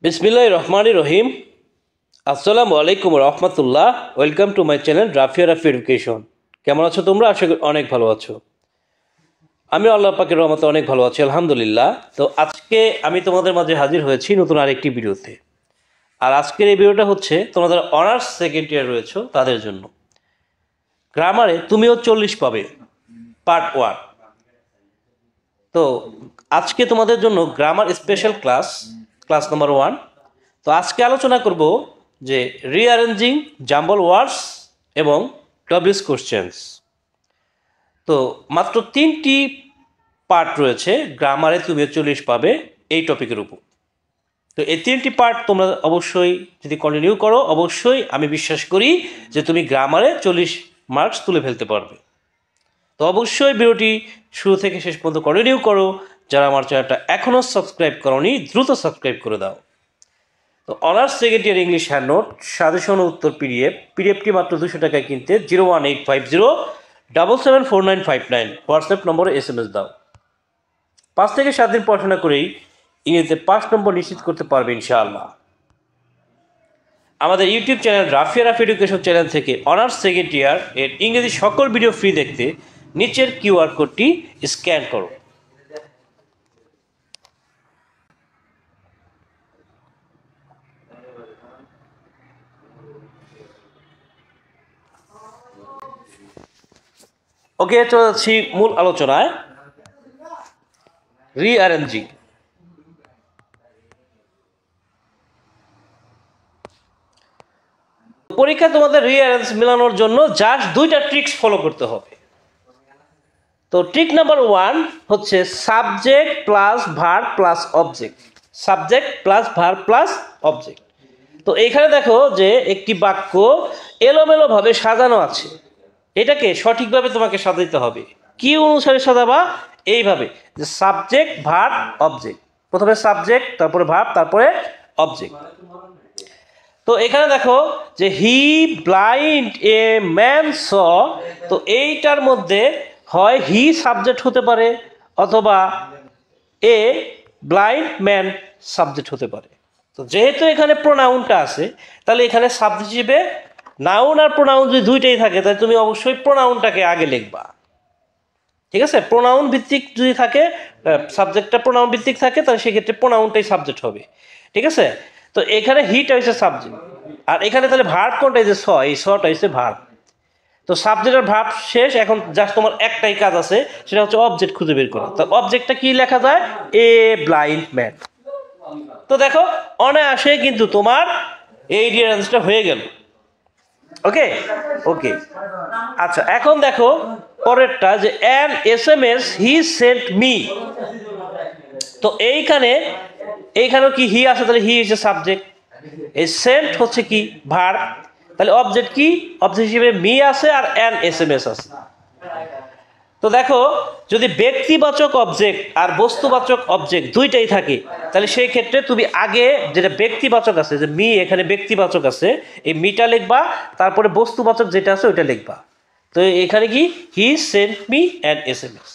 বিসমিল্লাহির রহমানির রহিম। আসসালামু আলাইকুম রহমতুল্লাহ। Welcome to my channel Rafia Rafi education. কেমন আছো তোমরা? আশা করি অনেক ভালো আছো। আমি আল্লাহ পাকের রহমতে অনেক ভালো আছি, আলহামদুলিল্লাহ। তো আজকে আমি তোমাদের মাঝে হাজির হয়েছি নতুন আরেকটি ভিডিওতে। আর আজকের এই ভিডিওটা হচ্ছে তোমাদের অনার্স সেকেন্ড ইয়ার রয়েছে তাদের জন্য। গ্রামারে তুমিও 40 পাবে, পার্ট 1। তো আজকে তোমাদের জন্য গ্রামার স্পেশাল ক্লাস নাম্বার 1। তো আজকে আলোচনা করব যে রিঅ্যারেঞ্জিং জাম্বল ওয়ার্ডস এবং ডব্লিউএস কোশ্চেন্স। তো মাত্র 3টি পার্ট রয়েছে গ্রামারে তুমিও 40 পাবে এই টপিকের উপর। তো এই 3টি পার্ট তোমরা অবশ্যই যদি কন্টিনিউ করো, অবশ্যই আমি বিশ্বাস করি যে তুমি গ্রামারে 40 মার্কস তুলে ফেলতে পারবে। তো অবশ্যই ভিডিওটি শুরু থেকে শেষ পর্যন্ত কন্টিনিউ করো। যারা আমার চ্যানেলটা এখনও সাবস্ক্রাইব করোনি, দ্রুত সাবস্ক্রাইব করে দাও। তো honours second year English hand note, suggestion ও উত্তর পিডিএফটি মাত্র 200 টাকায় কিনতে 01850774959 হোয়াটসঅ্যাপ নম্বরে SMS দাও। 5 থেকে 7 দিন পড়াশোনা করেই ইংরেজিতে 5 নম্বর নিশ্চিত করতে পারবে ইনশাআল্লাহ। আমাদের YouTube channel Rafia Rafi education channel থেকে অনার্স সেকেন্ড ইয়ার এর ইংরেজি সকল ভিডিও ফ্রি দেখতে নিচের QR কোডটি স্ক্যান করো। ওকে, চলে যাচ্ছি মূল আলোচনায়। রিঅ্যারেঞ্জিং। পরীক্ষায় তোমাদের রিঅ্যারেঞ্জ মেলানোর জন্য জাস্ট 2টা ট্রিক্স ফলো করতে হবে। তো ট্রিক নাম্বার 1 হচ্ছে subject plus verb plus object. Subject plus verb plus object. তো এইখানে দেখো যে একটি বাক্য এলোমেলোভাবে সাজানো আছে, এটাকে সঠিকভাবে তোমাকে সাজাইতে হবে। কি অনুসারে সাজাবা? এইভাবে যে সাবজেক্ট ভার্ব অবজেক্ট, প্রথমে সাবজেক্ট, তারপরে ভার্ব, তারপরে অবজেক্ট। তো এখানে দেখো যে হি ব্লাইন্ড এ ম্যান স, তো এইটার মধ্যে হয় হি সাবজেক্ট হতে পারে অথবা এ ব্লাইন্ড ম্যান সাবজেক্ট হতে পারে। তো যেহেতু এখানে প্রোনাউনটা আছে, তাহলে এখানে সাবজেক্ট হিসেবে নাউন আর প্রোনাউন যদি দুইটাই থাকে, তাহলে তুমি অবশ্যই প্রোনাউনটাকে আগে লিখবা। ঠিক আছে? প্রোনাউন ভিত্তিক যদি থাকে, সাবজেক্টটা প্রোনাউন ভিত্তিক থাকে, তাহলে সেক্ষেত্রে প্রোনাউনটাই সাবজেক্ট হবে। ঠিক আছে? তো এখানে হিটা হচ্ছে সাবজেক্ট, আর এখানে তাহলে ভার্ব কোনটা? এই যে স, এই সটা হচ্ছে ভার্ব। তো সাবজেক্ট আর ভার্ব শেষ, এখন জাস্ট তোমার একটাই কাজ আছে, সেটা হচ্ছে অবজেক্ট খুঁজে বের করা। তো অবজেক্টটা কি লেখা যায়? A blind man. তো দেখো অনায়াসে কিন্তু তোমার এই রিঅ্যারেঞ্জটা হয়ে গেল। ওকে ওকে আচ্ছা, এখন দেখো পরেরটা যে an SMS he sent me. তো এইখানেও কি হি আছে, তাহলে হি হচ্ছে সাবজেক্ট, এই সেন্ট হচ্ছে কি ভার্ব, তাহলে অবজেক্ট কি? অবজেক্ট হিসেবে মি আছে আর অ্যান SMS আছে। তো দেখো যদি ব্যক্তিবাচক অবজেক্ট আর বস্তুবাচক অবজেক্ট দুইটাই থাকে, তাহলে সেই ক্ষেত্রে তুমি আগে যেটা ব্যক্তিবাচক আছে, যে মি এখানে ব্যক্তিবাচক আছে, এই মিটা লিখবা, তারপরে বস্তুবাচক যেটা আছে ওইটা লিখবা। তো এখানে কি he sent me an SMS।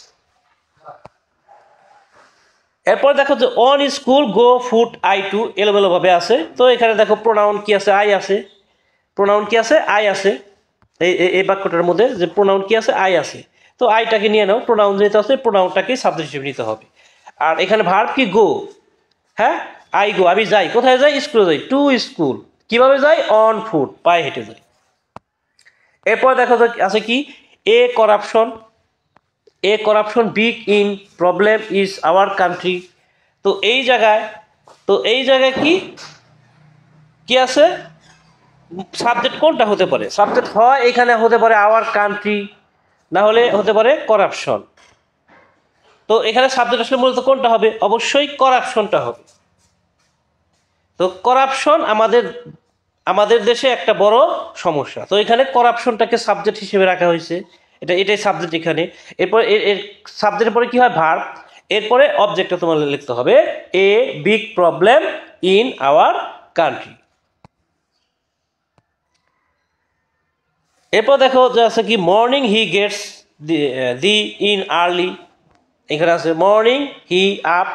এরপর দেখো যে on school go foot I to এলোমেলো ভাবে আছে। তো এখানে দেখো প্রোনাউন কি আছে? আই আছে। প্রোনাউন কি আছে? আই আছে। এই বাক্যটার মধ্যে যে প্রোনাউন কি আছে? আই আছে। তো আইটাকে নিয়ে নাও, প্রোনাউন যেটা আছে প্রোনাউনটাকে সাবজেক্ট হিসেবে নিতে হবে। আর এখানে ভার্ব কি? গো। হ্যাঁ, আই গো, আমি যাই। কোথায় যাই? স্কুলে যাই। To school. কিভাবে যাই? অন ফুট, পায়ে হেঁটে যাই। এরপর দেখো আছে কি? A corruption. A corruption big in problem is our country. তো এই জায়গায় কি আছে? সাবজেক্ট কোনটা হতে পারে? সাবজেক্ট হয় এখানে হতে পারে আওয়ার কান্ট্রি, না হলে হতে পারে করাপশন। তো এখানে সাবজেক্ট আসলে মূলত কোনটা হবে? অবশ্যই করাপশনটা হবে। তো করাপশন আমাদের দেশে একটা বড় সমস্যা। তো এখানে করাপশনটাকে সাবজেক্ট হিসেবে রাখা হয়েছে, এটাই সাবজেক্ট এখানে। এরপরে এর সাবজেক্টের পরে কি হয়? ভার্ব। এরপরে অবজেক্টটা তোমার লিখতে হবে a big problem in our country. এরপর দেখো যে আছে কি? Morning he gets the in early. এখানে আছে morning he up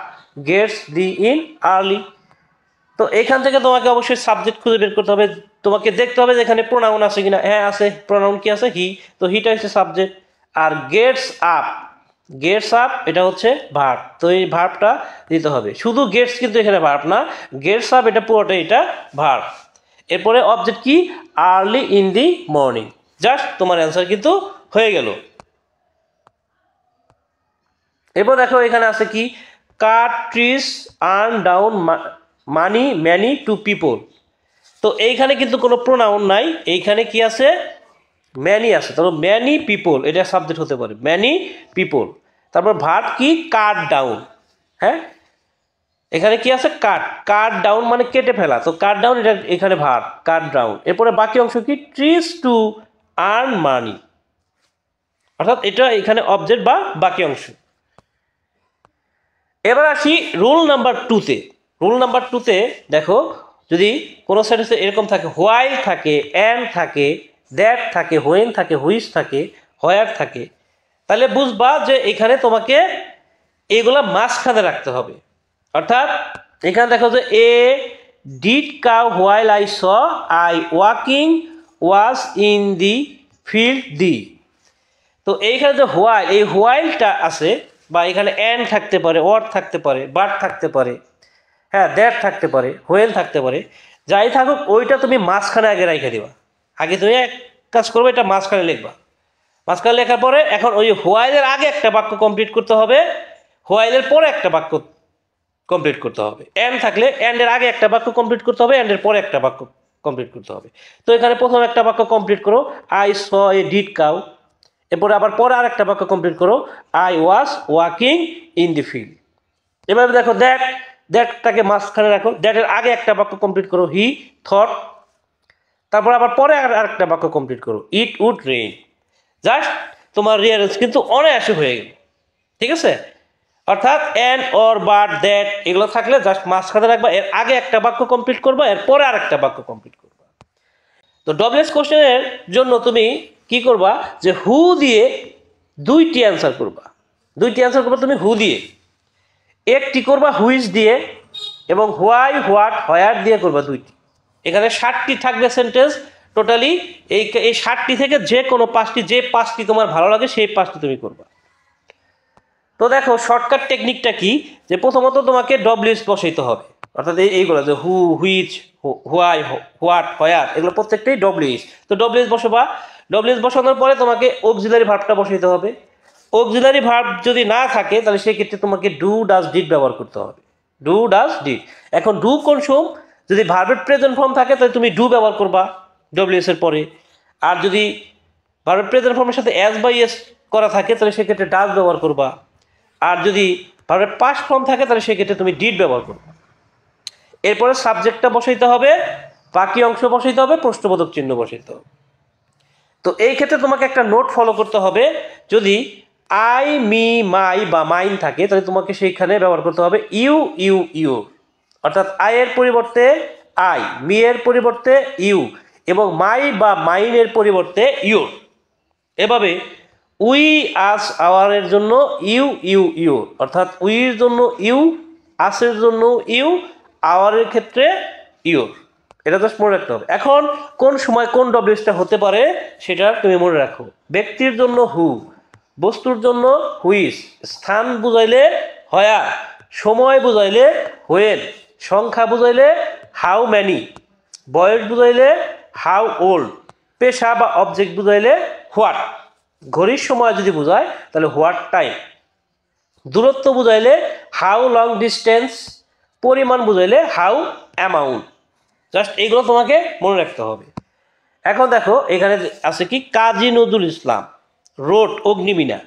gets the in early. তো তো এখান থেকে তোমাকে অবশ্যই সাবজেক্ট খুঁজে বের করতে হবে, তোমাকে দেখতে হবে যে এখানে প্রোনাউন আছে কিনা। হ্যাঁ আছে, প্রোনাউন কি আছে? হি। তো হিটা হচ্ছে সাবজেক্ট। আর গেটস আপ, গেটস আপ এটা হচ্ছে ভার্ব, তো এই ভার্বটা দিতে হবে। শুধু গেটস কিন্তু এখানে ভার্ব না, গেটস আপ এটা পুরোটা এটা ভার্ব। এরপরে অবজেক্ট কি? Early in the morning. Just তোমার অ্যান্সার কিন্তু হয়ে গেল। এরপর দেখো এখানে আছে কি? কাট ট্রিজ আর্ন ডাউন মানি ম্যানি টু পিপল। তো এইখানে কিন্তু কোনো প্রোনাউন নাই, এইখানে কি আছে? ম্যানি আছে। তারপর ম্যানি পিপল এটা সাবজেক্ট হতে পারে, ম্যানি পিপল। তারপর ভার্ব কি? Cut down. হ্যাঁ, এখানে কি আছে? কাট, কাট ডাউন মানে কেটে ফেলা, তো কাট ডাউন এটা এখানে ভার্ব, কাট ডাউন। এরপরে বাকি অংশ কি? ট্রিজ টু আর্ন মানি, অর্থাৎ এটা এখানে অবজেক্ট বা বাকি অংশ। এবার আসি রুল নাম্বার 2-তে। রুল নাম্বার 2-তে দেখো, যদি কোনো সেন্টেন্সে এরকম থাকে, হোয়াইল থাকে, অ্যান্ড থাকে, দ্যাট থাকে, হোয়েন থাকে, হুইচ থাকে, হোয়ার থাকে, তাহলে বুঝবা যে এখানে তোমাকে এগুলা মাঝখানে রাখতে হবে। অর্থাৎ এখানে দেখো যে a did cow while I saw I walking was in the field the. তো এইখানে যে হোয়াইল, এই হোয়াইলটা আছে, বা এখানে অ্যান্ড থাকতে পারে, অর থাকতে পারে, বাট থাকতে পারে, হ্যাঁ দ্যাট থাকতে পারে, হোয়েল থাকতে পারে, যাই থাকুক ওইটা তুমি মাঝখানে আগে রেখে দিবা। আগে তুমি এক কাজ করবে, এটা মাঝখানে লিখবা। মাঝখানে লেখার পরে এখন ওই হোয়াইলের আগে একটা বাক্য কমপ্লিট করতে হবে, হোয়াইলের পরে একটা বাক্য কমপ্লিট করতে হবে। অ্যান্ড থাকলে অ্যান্ডের আগে একটা বাক্য কমপ্লিট করতে হবে, অ্যান্ডের পরে একটা বাক্য কমপ্লিট করতে হবে। তো এখানে প্রথম একটা বাক্য কমপ্লিট করো, I saw A did cow. এরপরে আবার পরে আর একটা বাক্য কমপ্লিট করো, I was walking in the field. এভাবে দেখো দ্যাট, দ্যাটটাকে মাঝখানে রাখো, দ্যাটের আগে একটা বাক্য কমপ্লিট করো, হি থট। তারপর আবার পরে আরেকটা বাক্য কমপ্লিট করো, ইট উড রেইন। জাস্ট তোমার রিয়ারেন্স কিন্তু অনায়াসে হয়ে গেল। ঠিক আছে? অর্থাৎ অ্যান্ড, অর, বাট, দ্যাট এগুলো থাকলে জাস্ট মাঝখানে রাখবা, এর আগে একটা বাক্য কমপ্লিট করবা, এর পরে আরেকটা বাক্য কমপ্লিট করবা। তো ডবলএস কোশ্চেনের জন্য তুমি কি করবা? যে হু দিয়ে দুইটি অ্যান্সার করবা, দুইটি অ্যান্সার করবা তুমি হু দিয়ে, একটি করবা হুইচ দিয়ে, এবং হোয়াই, হোয়াট, হোয়ার দিয়ে করবা দুইটি। এখানে 60টি থাকবে সেন্টেন্স টোটালি। এই 60টি থেকে যে কোনো 5টি, যে 5টি তোমার ভালো লাগে সেই 5টি তুমি করবা। তো দেখো শর্টকাট টেকনিকটা কি? যে প্রথমত তোমাকে ডব্লিউএস বসাইতে হবে, অর্থাৎ এইগুলো যে হু, হুইচ, হোয়াই, হোয়াট, হোয়ার এগুলো প্রত্যেকটাই ডব্লিউএস। তো ডব্লিউএস বসাবা। ডব্লিউএস বসানোর পরে তোমাকে অক্সিলারি ভার্বটা বসাইতে হবে। অক্সিলারি ভার্ব যদি না থাকে তাহলে সেক্ষেত্রে তোমাকে ডু, ডাজ, ডিড ব্যবহার করতে হবে। Do, does, did. এখন ডু কোন সময়? যদি ভার্বের প্রেজেন্ট ফর্ম থাকে তাহলে তুমি ডু ব্যবহার করবা ডব্লিউএস এর পরে। আর যদি ভার্বের প্রেজেন্ট ফর্মের সাথে এস বা ইএস করা থাকে তাহলে সেক্ষেত্রে ডাজ ব্যবহার করবা। আর যদি ভার্বের পাস্ট ফর্ম থাকে তাহলে সেক্ষেত্রে তুমি ডিড ব্যবহার করবে। এরপরে সাবজেক্টটা বসাইতে হবে, বাকি অংশ বসাইতে হবে, প্রশ্নবোধক চিহ্ন বসাইতে হবে। তো এই ক্ষেত্রে তোমাকে একটা নোট ফলো করতে হবে। যদি আই, মি, মাই বা মাইন থাকে তাহলে তোমাকে সেইখানে ব্যবহার করতে হবে ইউ, ইউ, ইউ। অর্থাৎ আই এর পরিবর্তে আই, মি এর পরিবর্তে ইউ, এবং মাই বা মাইনের পরিবর্তে ইউর। এভাবে উই, আস, আওয়ারের জন্য ইউ, ইউ, ইউ, অর্থাৎ উইর জন্য ইউ, আসের জন্য ইউ, আওয়ারের ক্ষেত্রে ইউর। এটা জাস্ট মনে রাখতে হবে। এখন কোন সময় কোন ডব্লিউএসটা হতে পারে সেটা তুমি মনে রাখো। ব্যক্তির জন্য হু, বস্তুর জন্য হুইচ, স্থান বুঝাইলে হোয়ার, সময় বুঝাইলে হোয়েন, সংখ্যা বুঝাইলে হাউ ম্যানি, বয়স বুঝাইলে হাউ ওল্ড, পেশা বা অবজেক্ট বুঝাইলে হোয়াট, ঘড়ির সময় যদি বোঝায় তাহলে হোয়াট টাইম, দূরত্ব বুঝাইলে হাউ লং ডিস্টেন্স, পরিমাণ বুঝাইলে হাউ অ্যামাউন্ট। জাস্ট এগুলো তোমাকে মনে রাখতে হবে। এখন দেখো এখানে আছে কি? কাজী নজরুল ইসলাম রোড অগ্নিবীণা।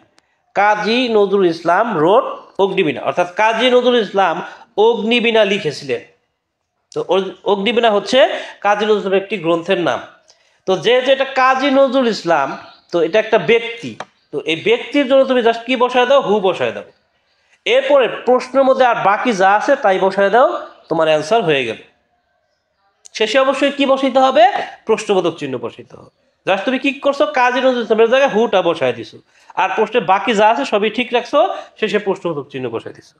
কাজী নজরুল ইসলাম রোড অগ্নিবীণা, অর্থাৎ কাজী নজরুল ইসলাম অগ্নিবীণা লিখেছিলেন। তো অগ্নিবীণা হচ্ছে কাজী নজরুল ইসলামের একটি গ্রন্থের নাম। তো যেটা কাজী নজরুল ইসলাম, তো এটা একটা ব্যক্তি। তো এই ব্যক্তির জন্য তুমি জাস্ট কি বসায় দাও? হু বসায় দাও। এরপরে প্রশ্নের মধ্যে আর বাকি যা আছে তাই বসায় দাও, তোমার অ্যান্সার হয়ে গেল। শেষে অবশ্যই কি বসাইতে হবে? প্রশ্নবোধক চিহ্ন বসাইতে হবে। জাস্ট তুমি কি করছো? কাজী নজরুল ইসলামের জায়গায় হুটা বসায় দিছো, আর প্রশ্নের বাকি যা আছে সবই ঠিক রাখছো, শেষে প্রশ্নবোধক চিহ্ন বসাই দিছো।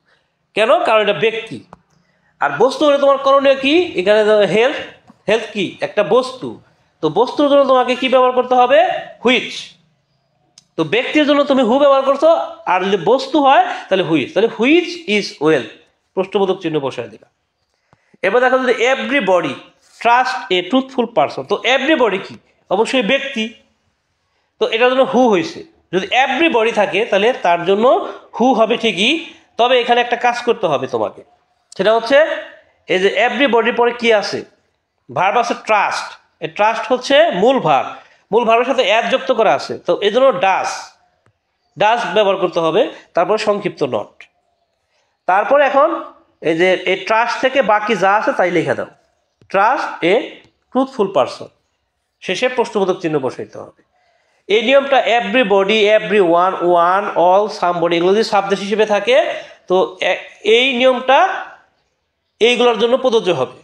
কেন? কারণ এটা ব্যক্তি। আর বস্তু হলে তোমার করণীয় কি, এখানে হেলথ, হেলথ কি একটা বস্তু, তো বস্তুর জন্য তোমাকে কি ব্যবহার করতে হবে, হুইচ। তো ব্যক্তির জন্য তুমি হু ব্যবহার করছো, আর যদি বস্তু হয় তাহলে হুইচ, তাহলে হুইচ ইজ ওয়েল, প্রশ্নবোধক চিহ্ন বসায় দিলাম। এবার দেখো যদি এভরিবডি ট্রাস্ট এ ট্রুথফুল পারসন, তো এভরিবডি কি, অবশ্যই ব্যক্তি, তো এটার জন্য হু হয়েছে। যদি এভরিবডি থাকে তাহলে তার জন্য হু হবে ঠিকই, তবে এখানে একটা কাজ করতে হবে তোমাকে, সেটা হচ্ছে এই যে এভরিবডির পরে কি আছে, ভার্ব আছে ট্রাস্ট, এই ট্রাস্ট হচ্ছে মূল ভার্ব, মূল ভার্বের সাথে অ্যাড যুক্ত করা আছে, তো এই জন্য ডাস, ডাস ব্যবহার করতে হবে, তারপরে সংক্ষিপ্ত নট। তারপর এখন এই যে এই ট্রাস্ট থেকে বাকি যা আছে তাই লিখে দাও, ট্রাস্ট এ ট্রুথফুল পারসন, শেষে প্রশ্নবোধক চিহ্ন বসাইতে হবে। এই নিয়মটা everybody, every one, one, all, somebody এগুলো যদি সাবজেক্ট হিসেবে থাকে, তো এই নিয়মটা এইগুলোর জন্য প্রযোজ্য হবে,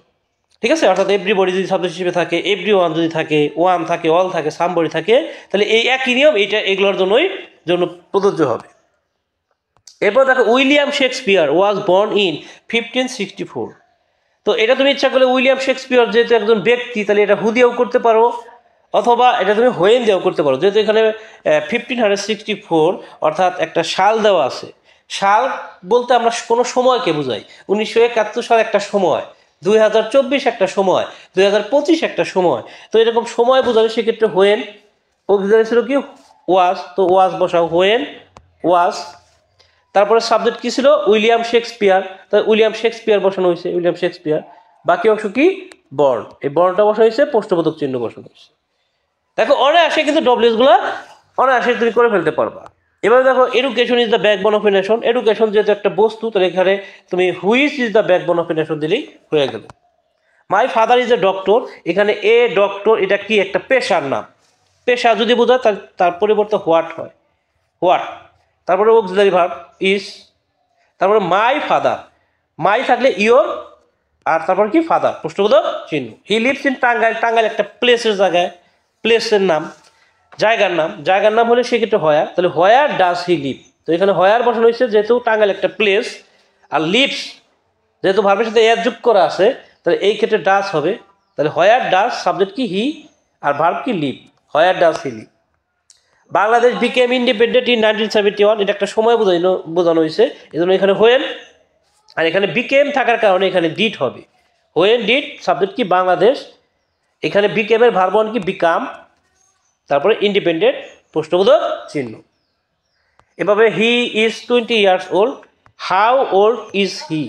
ঠিক আছে। অর্থাৎ এভরিবডি যদি সাবজেক্ট হিসেবে থাকে, এভরি ওয়ান যদি থাকে, ওয়ান থাকে, অল থাকে, সামবডি থাকে, তাহলে এই একই নিয়ম এইটা এগুলোর জন্য প্রযোজ্য হবে। এরপর দেখো William Shakespeare was born in 1564, তো এটা তুমি ইচ্ছা করলে উইলিয়াম শেক্সপিয়ার যেহেতু একজন ব্যক্তি, তাহলে এটা হু দিয়েও করতে পারো, অথবা এটা তুমি হোয়েন দিয়েও করতে পারো, যেহেতু এখানে 1564 অর্থাৎ একটা সাল দেওয়া আছে। সাল বলতে আমরা কোনো সময়কে বোঝাই, 1971 সাল একটা সময়, 2024 একটা সময়, 2025 একটা সময়, তো এরকম সময় বোঝালে সেক্ষেত্রে হোয়েন, অভিধানে ছিল কি ওয়াজ, তো ওয়াজ বসাও, হোয়েন ওয়াজ। তারপরে সাবজেক্ট কি ছিল, উইলিয়াম শেক্সপিয়ার, তাই উইলিয়াম শেক্সপিয়ার বসানো হয়েছে, উইলিয়াম শেক্সপিয়ার। বাকি অংশ কি বর্ন, এই বর্নটা বসানো হয়েছে, প্রশ্নবোধক চিহ্ন বসানো হয়েছে। দেখো অনায়াসে কিন্তু ডব্লিউএস গুলা অনায়াসে তুমি করে ফেলতে পারবা। এবার দেখো education is the backbone of a nation, education যেহেতু একটা বস্তু, তাহলে এখানে তুমি which is the backbone of a nation দিলেই হয়ে গেল। My father is a doctor, এখানে এ ডক্টর এটা কি একটা পেশার নাম, পেশা যদি বোঝায় তার পরিবর্তে হোয়াট হয়, হোয়াট, তারপরে অক্সিলারি ভার্ব ইজ, তারপরে মাই ফাদার, মাই থাকলে ইয়োর, আর তারপর কি ফাদার, প্রশ্নবোধক চিহ্ন। He lives in Tangail, Tangail একটা প্লেসের জায়গায়, প্লেসের নাম, জায়গার নাম, জায়গার নাম হলে সেক্ষেত্রে হয়ার, তাহলে হয়ার ডাজ হি লিভ, তো এখানে হয়ার বসানো হয়েছে যেহেতু টাঙ্গাইল একটা প্লেস, আর লিভস যেহেতু ভার্বের সাথে এর যুক্ত করা আছে, তাহলে এই ক্ষেত্রে ডাজ হবে, তাহলে হয়ার ডাজ, সাবজেক্ট কি হি, আর ভার্ব কি live, where does he live. Bangladesh became independent in 1971, এটা একটা সময় বোঝানো হয়েছে, এই জন্য এখানে হোয়েন, আর এখানে বিকেম থাকার কারণে এখানে ডিড হবে, হোয়েন ডিড, সাবজেক্ট কি বাংলাদেশ, এখানে বিকেমের ভার্ব কি বিকাম, তারপরে ইন্ডিপেন্ডেন্ট, প্রশ্নবোধক চিহ্ন। এভাবে he is 20 years old, how old is he,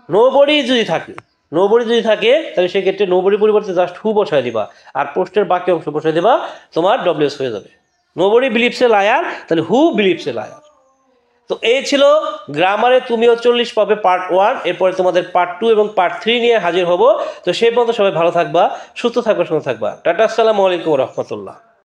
nobody যদি থাকে, নোবডি যদি থাকে তাহলে সেক্ষেত্রে নোবডি পরিবর্তে জাস্ট হু বসায় দিবা, আর প্রশ্নের বাকি অংশ বসায় দিবা, তোমার ডব্লিউএস হয়ে যাবে। নোবডি বিলিভস এ লায়ার, তাহলে হু বিলিভস এ লায়ার। তো এই ছিল গ্রামারে তুমিও 40 পাবে পার্ট 1, এরপরে তোমাদের পার্ট 2 এবং পার্ট 3 নিয়ে হাজির হব। তো সেই পর্যন্ত সবাই ভালো থাকবা, সুস্থ থাকবা, সুন্দর থাকবা। টাটা, আসসালামু আলাইকুম রহমতুল্লাহ।